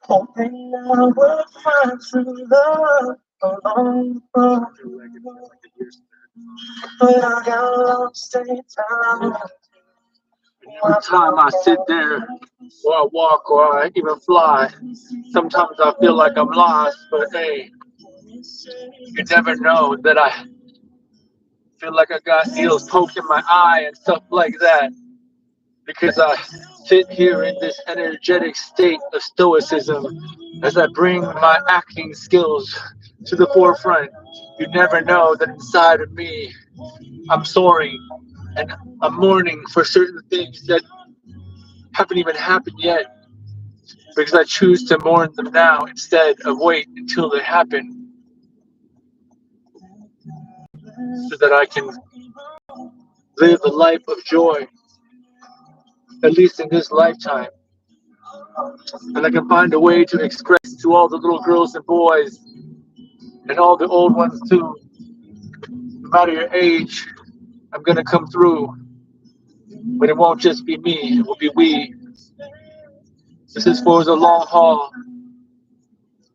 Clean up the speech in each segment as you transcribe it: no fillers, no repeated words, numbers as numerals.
Hoping I will find true love along the way. But I got lost in time. Every time I sit there, or I walk, or I even fly, sometimes I feel like I'm lost, but hey, you never know that I feel like I got needles poking my eye and stuff like that, because I sit here in this energetic state of stoicism as I bring my acting skills to the forefront. You never know that inside of me, I'm soaring and I'm mourning for certain things that haven't even happened yet, because I choose to mourn them now instead of wait until they happen, so that I can live a life of joy, at least in this lifetime. And I can find a way to express to all the little girls and boys, and all the old ones too, no matter your age, I'm gonna come through. But it won't just be me, it will be we. This is for the long haul.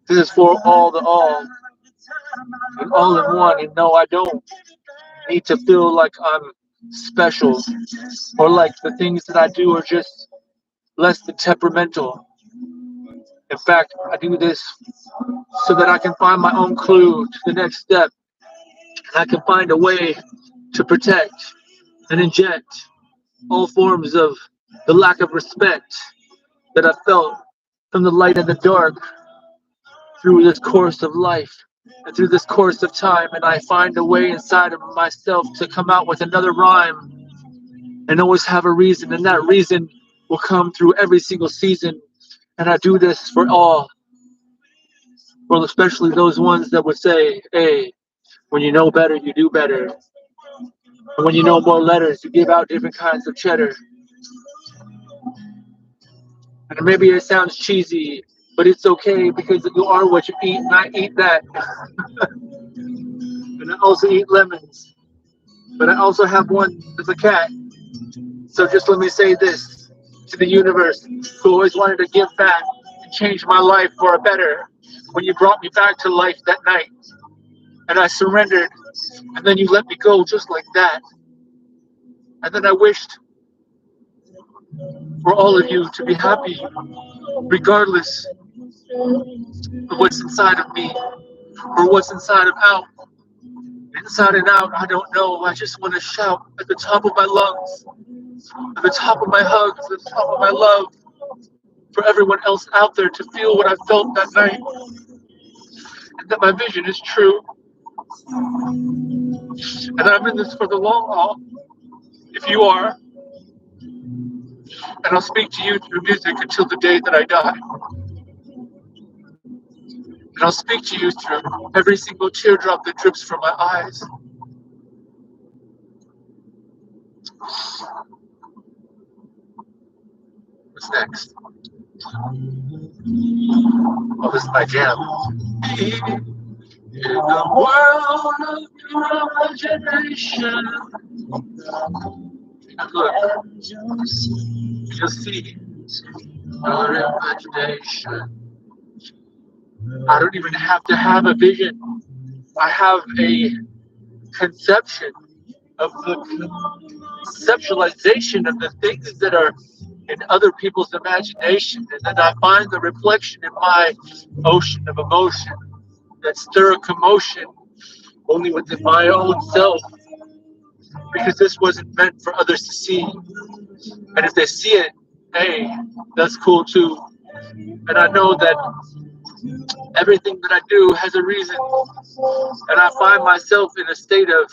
This is for all the all. And all in one. And no, I don't need to feel like I'm special, or like the things that I do are just less than temperamental. In fact, I do this so that I can find my own clue to the next step. And I can find a way to protect and inject all forms of the lack of respect that I felt from the light and the dark through this course of life and through this course of time. And I find a way inside of myself to come out with another rhyme and always have a reason. And that reason will come through every single season. And I do this for all. Well, especially those ones that would say, hey, when you know better, you do better. And when you know more letters, you give out different kinds of cheddar. And maybe it sounds cheesy, but it's okay, because you are what you eat, and I eat that. And I also eat lemons. But I also have one as a cat. So just let me say this to the universe, who always wanted to give back and change my life for a better. When you brought me back to life that night, and I surrendered, and then you let me go just like that. And then I wished for all of you to be happy, regardless of what's inside of me, or what's inside of out. Inside and out, I don't know. I just want to shout at the top of my lungs, at the top of my hugs, at the top of my love, for everyone else out there to feel what I felt that night, and that my vision is true. And I'm in this for the long haul, if you are. And I'll speak to you through music until the day that I die. And I'll speak to you through every single teardrop that drips from my eyes. What's next? Oh, this is my jam. In the world of your imagination. Look, you'll see your imagination. I don't even have to have a vision. I have a conception of the conceptualization of the things that are in other people's imagination, and then I find the reflection in my ocean of emotion that stir a commotion only within my own self, because this wasn't meant for others to see. And if they see it, hey, that's cool too. And I know that everything that I do has a reason, and I find myself in a state of,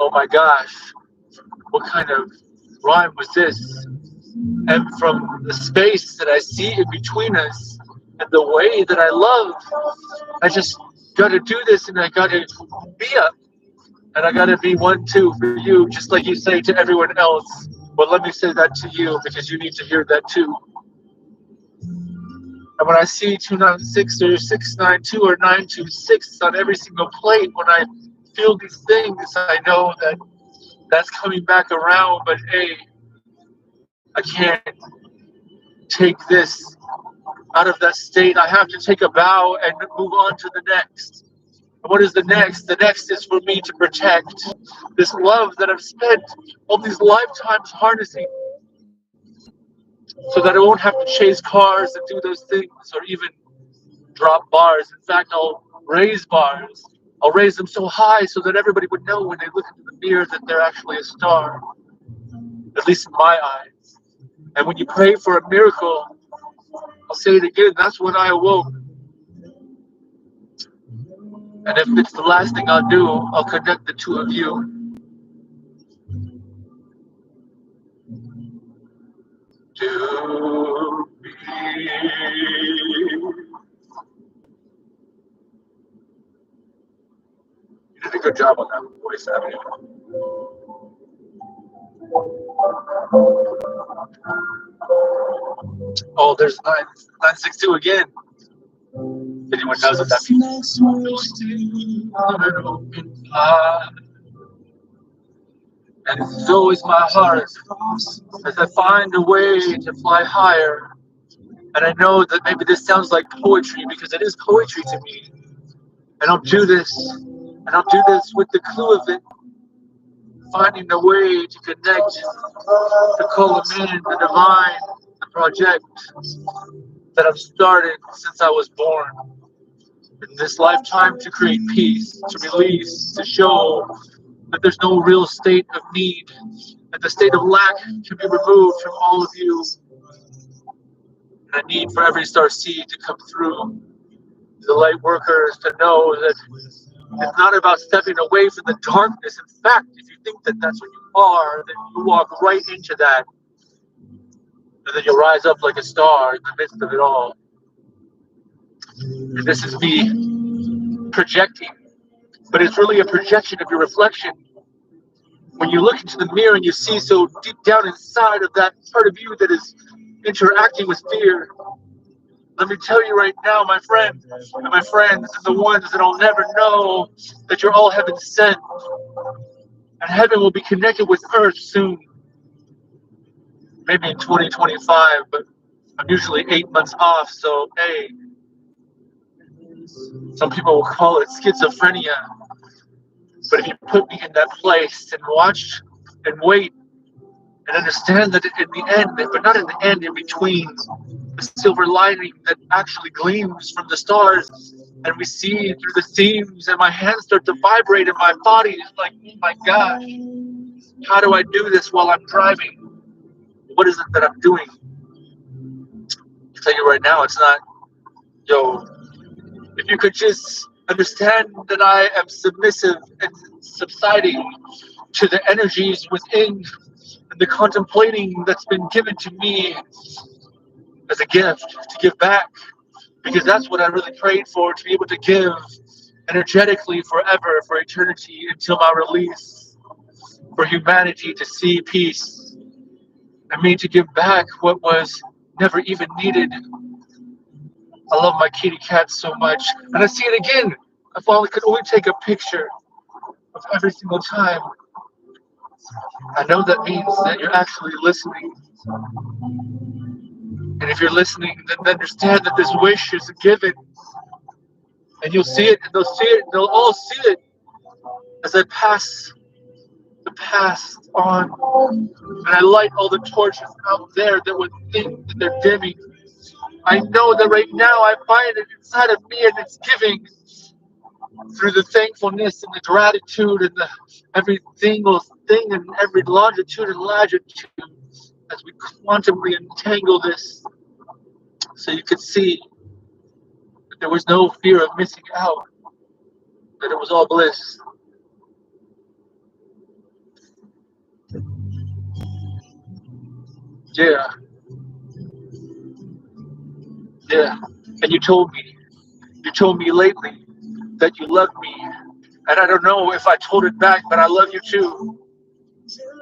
oh my gosh, what kind of rhyme was this? And from the space that I see in between us and the way that I love, I just gotta do this, and I gotta be up, and I gotta be one too for you, just like you say to everyone else. But let me say that to you, because you need to hear that too. And when I see 296 or 692 or 926 on every single plate, when I feel these things, I know that that's coming back around, but hey, I can't take this out of that state. I have to take a bow and move on to the next. And what is the next? The next is for me to protect this love that I've spent all these lifetimes harnessing, so that I won't have to chase cars and do those things, or even drop bars. In fact, I'll raise bars. I'll raise them so high so that everybody would know when they look into the mirror that they're actually a star, at least in my eyes. And when you pray for a miracle, I'll say it again, that's when I awoke. And if it's the last thing I'll do, I'll connect the two of you. To be. You did a good job on that voice, haven't you? Oh, there's 962 again. If anyone knows what that means. And so is my heart as I find a way to fly higher. And I know that maybe this sounds like poetry, because it is poetry to me. And I'll do this with the clue of it, finding a way to connect, to call them in, the divine, the project that I've started since I was born. In this lifetime, to create peace, to release, to show that there's no real state of need, that the state of lack can be removed from all of you. And I need for every star seed to come through, the light workers to know that it's not about stepping away from the darkness. In fact, if you think that that's what you are, then you walk right into that. And then you'll rise up like a star in the midst of it all. And this is me projecting. But it's really a projection of your reflection. When you look into the mirror and you see so deep down inside of that part of you that is interacting with fear, let me tell you right now, my friend, and my friends, and the ones that I'll never know, that you're all heaven sent. And heaven will be connected with earth soon. Maybe in 2025, but I'm usually 8 months off, so hey, some people will call it schizophrenia. But if you put me in that place and watch and wait and understand that in the end, but not in the end, in between, the silver lining that actually gleams from the stars, and we see through the seams, and my hands start to vibrate in my body. It's like, oh my gosh, how do I do this while I'm driving? What is it that I'm doing? I'll tell you right now, it's not, yo, if you could just understand that I am submissive and subsiding to the energies within, and the contemplating that's been given to me as a gift to give back, because that's what I really prayed for, to be able to give energetically forever, for eternity, until my release, for humanity to see peace, and me to give back what was never even needed. I love my kitty cat so much, and I see it again. If I could only take a picture of every single time, I know that means that you're actually listening. And if you're listening, then understand that this wish is given. And you'll see it, and they'll see it, and they'll all see it as I pass the past on. And I light all the torches out there that would think that they're dimming. I know that right now I find it inside of me, and it's giving through the thankfulness and the gratitude and the every single thing and every longitude and latitude, as we quantumly entangle this, so you could see that there was no fear of missing out, that it was all bliss. Yeah. Yeah. And you told me lately that you loved me. And I don't know if I told it back, but I love you too.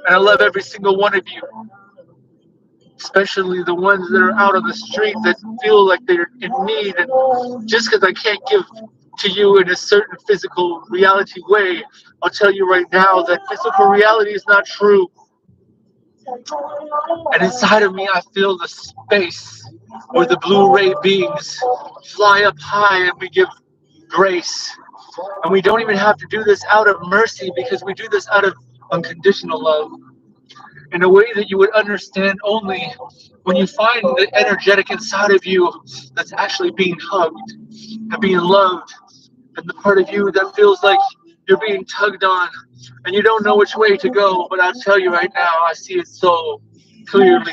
And I love every single one of you, especially the ones that are out on the street that feel like they're in need. And just because I can't give to you in a certain physical reality way, I'll tell you right now that physical reality is not true. And inside of me, I feel the space where the blue ray beings fly up high and we give grace. And we don't even have to do this out of mercy because we do this out of unconditional love in a way that you would understand only when you find the energetic inside of you that's actually being hugged and being loved, and the part of you that feels like you're being tugged on and you don't know which way to go. But I'll tell you right now, I see it so clearly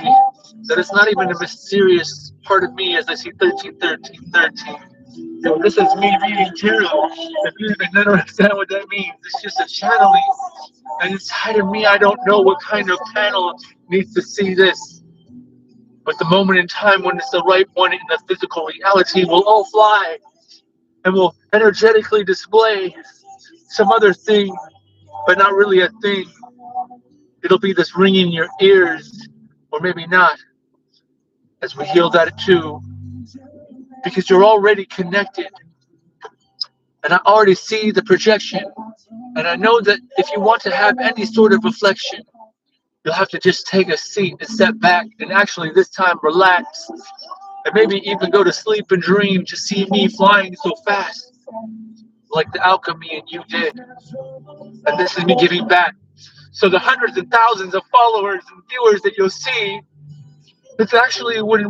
that it's not even a mysterious part of me as I see 13, 13, 13. So this is me reading tarot. If you even understand what that means, it's just a channeling. And inside of me, I don't know what kind of panel needs to see this. But the moment in time when it's the right one in the physical reality, we'll all fly and we'll energetically display some other thing, but not really a thing. It'll be this ringing in your ears, or maybe not, as we heal that too, because you're already connected. And I already see the projection. And I know that if you want to have any sort of reflection, you'll have to just take a seat and step back and actually this time relax and maybe even go to sleep and dream to see me flying so fast like the alchemy and you did. And this is me giving back. So the hundreds and thousands of followers and viewers that you'll see, it's actually when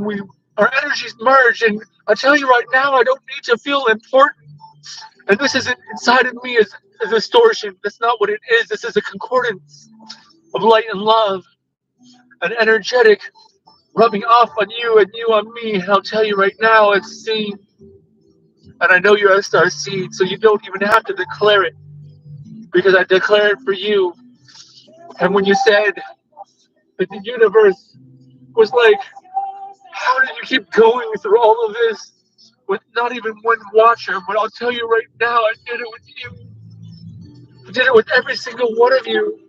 our energies merge. And I tell you right now, I don't need to feel important. And this isn't inside of me as a distortion. That's not what it is. This is a concordance of light and love, an energetic rubbing off on you and you on me. And I'll tell you right now, it's seen. And I know you're a star seed, so you don't even have to declare it because I declare it for you. And when you said that the universe was like, how did you keep going through all of this with not even one watcher? But I'll tell you right now, I did it with you. I did it with every single one of you.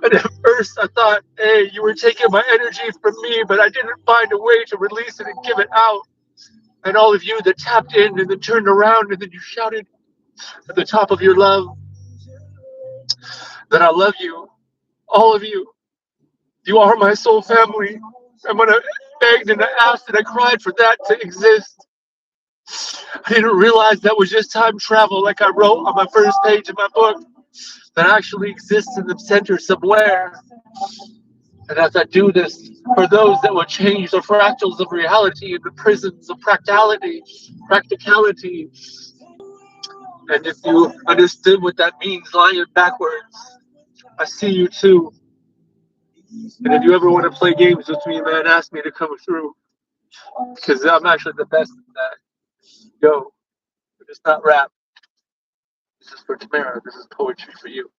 And at first I thought, hey, you were taking my energy from me, but I didn't find a way to release it and give it out. And all of you that tapped in and then turned around and then you shouted at the top of your love that I love you, all of you. You are my soul family. And when I begged and I asked and I cried for that to exist, I didn't realize that was just time travel, like I wrote on my first page of my book, that actually exists in the center somewhere. And as I do this, for those that will change the fractals of reality and the prisms of practicality, and if you understood what that means, lying backwards, I see you too. And if you ever want to play games with me, man, ask me to come through, because I'm actually the best at that. Yo, it's not rap. This is for Tamara. This is poetry for you.